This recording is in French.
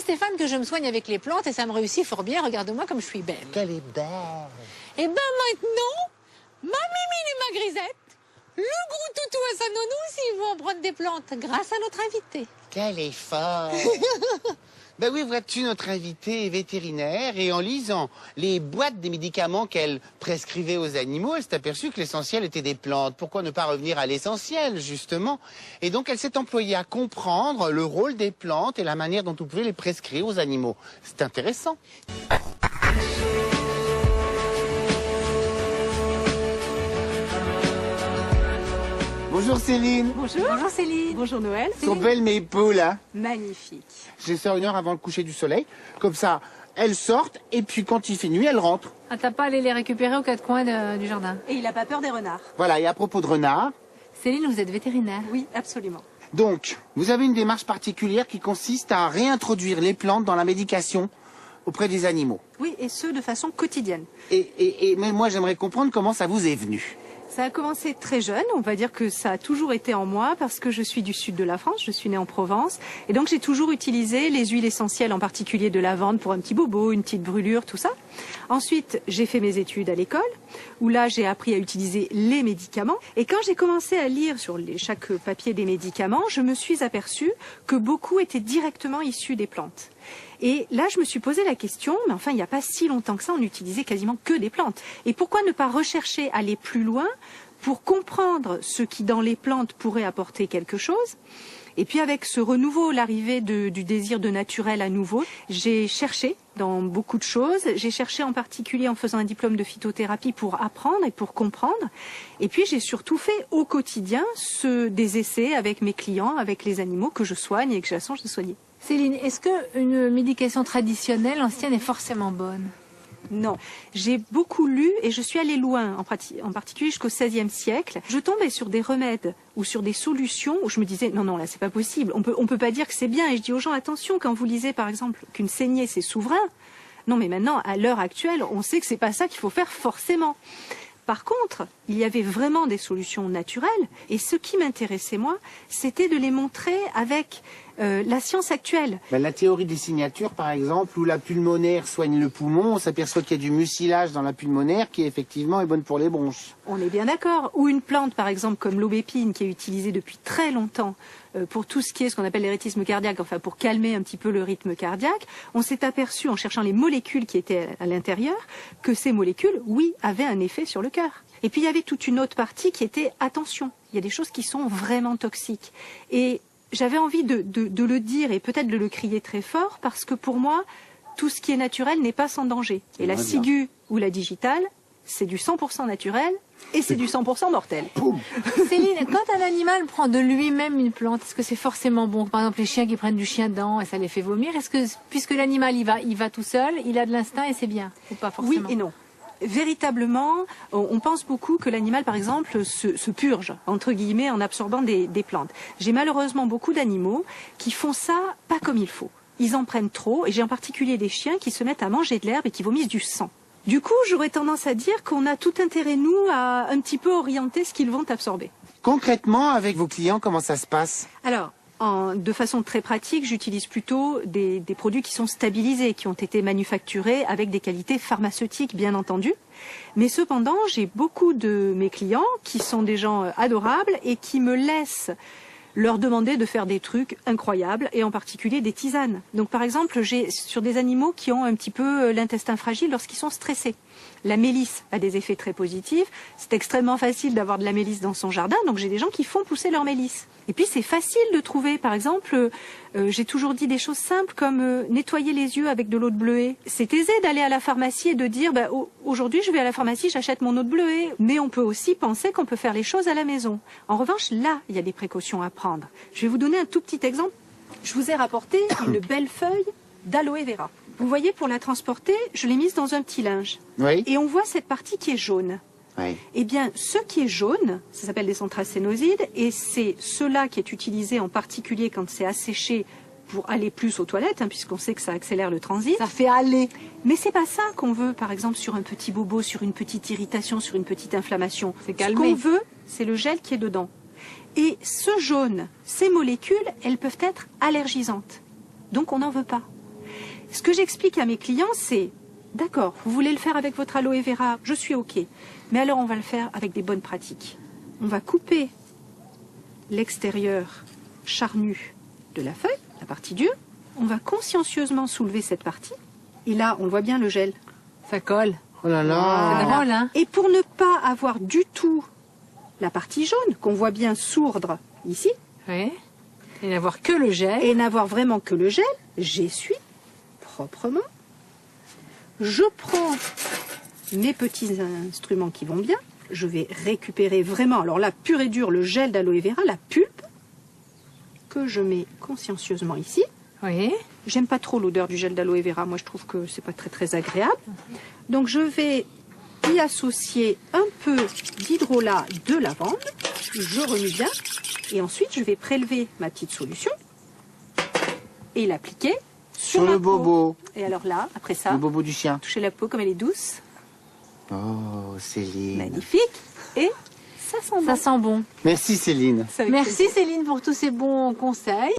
Stéphane, que je me soigne avec les plantes et ça me réussit fort bien. Regarde-moi comme je suis belle. Qu'elle est belle. Et ben maintenant, ma Mimine et ma Grisette, le gros toutou à sa nounou, ils vont en prendre des plantes grâce à notre invité. Qu'elle est forte. Ben oui, vois-tu, notre invitée est vétérinaire et en lisant les boîtes des médicaments qu'elle prescrivait aux animaux, elle s'est aperçue que l'essentiel était des plantes. Pourquoi ne pas revenir à l'essentiel, justement? Et donc, elle s'est employée à comprendre le rôle des plantes et la manière dont on pouvait les prescrire aux animaux. C'est intéressant. Bonjour Céline. Bonjour. Bonjour Céline. Bonjour Noël. Sont belles mes poules, hein? Magnifique. Je les sors 1 heure avant le coucher du soleil. Comme ça, elles sortent et puis quand il fait nuit, elles rentrent. Ah, t'as pas allé les récupérer aux 4 coins du jardin? Et il n'a pas peur des renards? Voilà, et à propos de renards... Céline, vous êtes vétérinaire? Oui, absolument. Donc, vous avez une démarche particulière qui consiste à réintroduire les plantes dans la médication auprès des animaux. Oui, et ce, de façon quotidienne. Mais moi, j'aimerais comprendre comment ça vous est venu. Ça a commencé très jeune, on va dire que ça a toujours été en moi parce que je suis du sud de la France, je suis née en Provence et donc j'ai toujours utilisé les huiles essentielles, en particulier de lavande pour un petit bobo, une petite brûlure, tout ça. Ensuite, j'ai fait mes études à l'école où là j'ai appris à utiliser les médicaments et quand j'ai commencé à lire sur chaque papier des médicaments, je me suis aperçue que beaucoup étaient directement issus des plantes. Et là, je me suis posé la question, mais enfin, il n'y a pas si longtemps que ça, on n'utilisait quasiment que des plantes. Et pourquoi ne pas rechercher, aller plus loin pour comprendre ce qui, dans les plantes, pourrait apporter quelque chose? Et puis, avec ce renouveau, l'arrivée du désir de naturel à nouveau, j'ai cherché dans beaucoup de choses. J'ai cherché en particulier en faisant un diplôme de phytothérapie pour apprendre et pour comprendre. Et puis, j'ai surtout fait au quotidien des essais avec mes clients, avec les animaux que je soigne et que j'ai la chance de soigner. Céline, est-ce qu'une médication traditionnelle, ancienne, est forcément bonne? Non. J'ai beaucoup lu et je suis allée loin, en particulier jusqu'au XVIe siècle. Je tombais sur des remèdes ou sur des solutions où je me disais non, là, c'est pas possible. On peut pas dire que c'est bien. Et je dis aux gens, attention, quand vous lisez par exemple qu'une saignée, c'est souverain. Non, mais maintenant, à l'heure actuelle, on sait que c'est pas ça qu'il faut faire forcément. Par contre, il y avait vraiment des solutions naturelles et ce qui m'intéressait moi, c'était de les montrer avec la science actuelle. Ben, la théorie des signatures, par exemple, où la pulmonaire soigne le poumon, on s'aperçoit qu'il y a du mucilage dans la pulmonaire qui effectivement est bonne pour les bronches. On est bien d'accord. Ou une plante, par exemple, comme l'aubépine, qui est utilisée depuis très longtemps pour tout ce qui est ce qu'on appelle l'érythmisme cardiaque, enfin pour calmer un petit peu le rythme cardiaque. On s'est aperçu en cherchant les molécules qui étaient à l'intérieur que ces molécules, oui, avaient un effet sur le cœur. Et puis il y avait toute une autre partie qui était attention. Il y a des choses qui sont vraiment toxiques. Et j'avais envie de le dire et peut-être de le crier très fort parce que pour moi, tout ce qui est naturel n'est pas sans danger. Et la ciguë ou la digitale, c'est du 100% naturel et c'est du 100% mortel. Céline, quand un animal prend de lui-même une plante, est-ce que c'est forcément bon? Par exemple, les chiens qui prennent du chien dent et ça les fait vomir, est-ce que, puisque l'animal il va tout seul, il a de l'instinct et c'est bien? Ou pas forcément? Oui et non. Véritablement, on pense beaucoup que l'animal, par exemple, se purge, entre guillemets, en absorbant des plantes. J'ai malheureusement beaucoup d'animaux qui font ça pas comme il faut. Ils en prennent trop, et j'ai en particulier des chiens qui se mettent à manger de l'herbe et qui vomissent du sang. Du coup, j'aurais tendance à dire qu'on a tout intérêt, nous, à un petit peu orienter ce qu'ils vont absorber. Concrètement, avec vos clients, comment ça se passe? Alors, de façon très pratique, j'utilise plutôt des produits qui sont stabilisés, qui ont été manufacturés avec des qualités pharmaceutiques, bien entendu. Mais cependant, j'ai beaucoup de mes clients qui sont des gens adorables et qui me laissent leur demander de faire des trucs incroyables, et en particulier des tisanes. Donc par exemple, j'ai sur des animaux qui ont un petit peu l'intestin fragile lorsqu'ils sont stressés. La mélisse a des effets très positifs. C'est extrêmement facile d'avoir de la mélisse dans son jardin, donc j'ai des gens qui font pousser leur mélisse. Et puis c'est facile de trouver, par exemple, j'ai toujours dit des choses simples comme nettoyer les yeux avec de l'eau de bleuet. C'est aisé d'aller à la pharmacie et de dire aujourd'hui je vais à la pharmacie, j'achète mon eau de bleuet. Mais on peut aussi penser qu'on peut faire les choses à la maison. En revanche, là, il y a des précautions à prendre. Je vais vous donner un tout petit exemple. Je vous ai rapporté une belle feuille d'aloe vera. Vous voyez, pour la transporter, je l'ai mise dans un petit linge. Oui. Et on voit cette partie qui est jaune. Oui. Eh bien, ce qui est jaune, ça s'appelle des centracénosides, et c'est cela qui est utilisé en particulier quand c'est asséché pour aller plus aux toilettes, puisqu'on sait que ça accélère le transit. Ça fait aller. Mais c'est pas ça qu'on veut, par exemple, sur un petit bobo, sur une petite irritation, sur une petite inflammation. C'est calmer. Ce qu'on veut, c'est le gel qui est dedans. Et ce jaune, ces molécules, elles peuvent être allergisantes. Donc on n'en veut pas. Ce que j'explique à mes clients, c'est, d'accord, vous voulez le faire avec votre aloe vera, je suis OK. Mais alors on va le faire avec des bonnes pratiques. On va couper l'extérieur charnu de la feuille, la partie dure. On va consciencieusement soulever cette partie. Et là, on voit bien le gel. Ça colle. Oh là là. C'est Voilà. drôle, hein? Et pour ne pas avoir du tout la partie jaune, qu'on voit bien sourdre ici, Oui. Et n'avoir que le gel. et n'avoir vraiment que le gel, j'essuie proprement. Je prends mes petits instruments qui vont bien. Je vais récupérer vraiment, alors là, pur et dur, le gel d'aloe vera, la pulpe, que je mets consciencieusement ici. Oui. J'aime pas trop l'odeur du gel d'aloe vera. Moi, je trouve que c'est pas très très agréable. Donc, je vais y associer un peu d'hydrolat de lavande. Je remue bien. Et ensuite, je vais prélever ma petite solution et l'appliquer Sur ma le peau. bobo. Et alors là, après ça, Le bobo du chien. toucher la peau comme elle est douce, Oh, Céline. magnifique. Et ça sent bon. Ça sent bon. Merci Céline. C'est avec Merci Céline pour tous ces bons conseils.